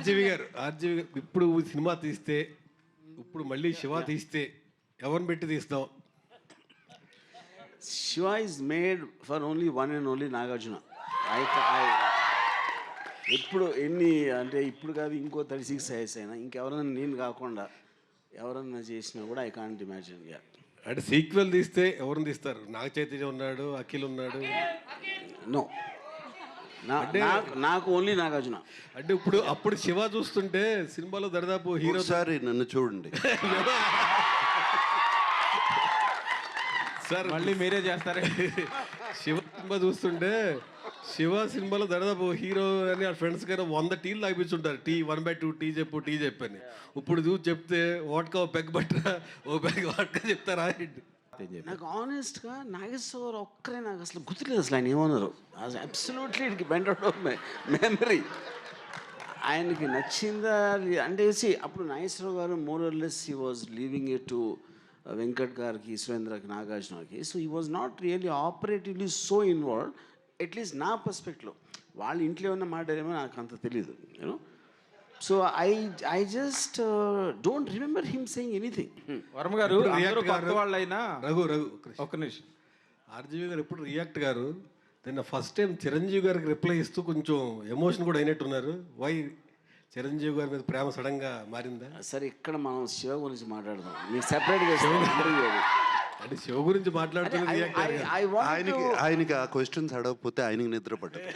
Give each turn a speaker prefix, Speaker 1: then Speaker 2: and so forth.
Speaker 1: RGV గారు ఇప్పుడు cinema తీస్తే, ఇప్పుడు మళ్ళీ శివ తీస్తే ఎవరిని పెట్టి తీస్తాం?
Speaker 2: Shiva is made for only one and only Nagarjuna. ఎప్పుడు ఎన్ని అంటే ఇప్పుడు కాదు, ఇంకో 36 ఇయర్స్ అయినా ఇంకెవరైనా నేను కాకుండా ఎవరన్నా చేసినా కూడా ఐ కాంట్ ఇమాజిన్.
Speaker 1: అంటే సీక్వెల్ తీస్తే ఎవరిని తీస్తారు? నాగ చైతన్య ఉన్నాడు, అఖిల్ ఉన్నాడు.
Speaker 2: నో, నాకు ఓన్లీ నాగార్జున.
Speaker 1: అంటే ఇప్పుడు అప్పుడు శివ చూస్తుంటే సినిమాలో దరిదాపు హీరో.
Speaker 3: సారి నన్ను చూడండి
Speaker 1: సార్,
Speaker 4: మళ్ళీ మీరే చేస్తారే.
Speaker 1: శివ సినిమా చూస్తుంటే శివ సినిమాలో దాదాపు హీరో అని ఆ ఫ్రెండ్స్ కానీ 100 టీలు తాగిపించుంటారు. టీ 1/2 టీ చెప్పని. ఇప్పుడు చూసి చెప్తే వాట్కా ఓ పెగ్ బట్టరా, ఓ పెగ్ వాట్కా చెప్తారా?
Speaker 2: నాకు ఆనెస్ట్గా నాగేశ్వర ఒక్కరే నాకు అసలు గుర్తులేదు అసలు ఆయన ఏమన్నారు. అబ్సల్యూట్లీ ఇట్కి went out of my memory. ఆయనకి నచ్చిందా అంటే అప్పుడు నాగేశ్వరరావు గారు more or less he was leaving it to Venkat గారికి, సురేంద్రకి, నాగార్జునకి. So he was not really operatively so involved, at least నా పర్స్పెక్టివ్లో. వాళ్ళ ఇంట్లో ఉన్న మాట్లాడేమో నాకు అంత తెలీదు, you know. So I just don't remember him saying anything.
Speaker 4: Varma గారు కొత్త వాళ్ళైనా
Speaker 1: రఘు
Speaker 4: ఒక్క నిమిషం.
Speaker 1: ఆర్జీవి గారు ఎప్పుడు రియాక్ట్ గారు నిన్న ఫస్ట్ టైం చిరంజీవి గారికి రిప్లై ఇస్తూ కొంచెం ఎమోషన్ కూడా అయినట్టున్నారు. వై చిరంజీవి గారి మీద ప్రేమ సడన్ గా మారిందా?
Speaker 2: సరే, ఇక్కడ మనం శివ గురించి మాట్లాడదాం. మీకు సెపరేట్గా
Speaker 1: అంటే శివ గురించి మాట్లాడుతున్న
Speaker 3: ఆయనకి ఆ క్వశ్చన్స్ అడగకపోతే ఆయనకి నిద్ర పట్టదు.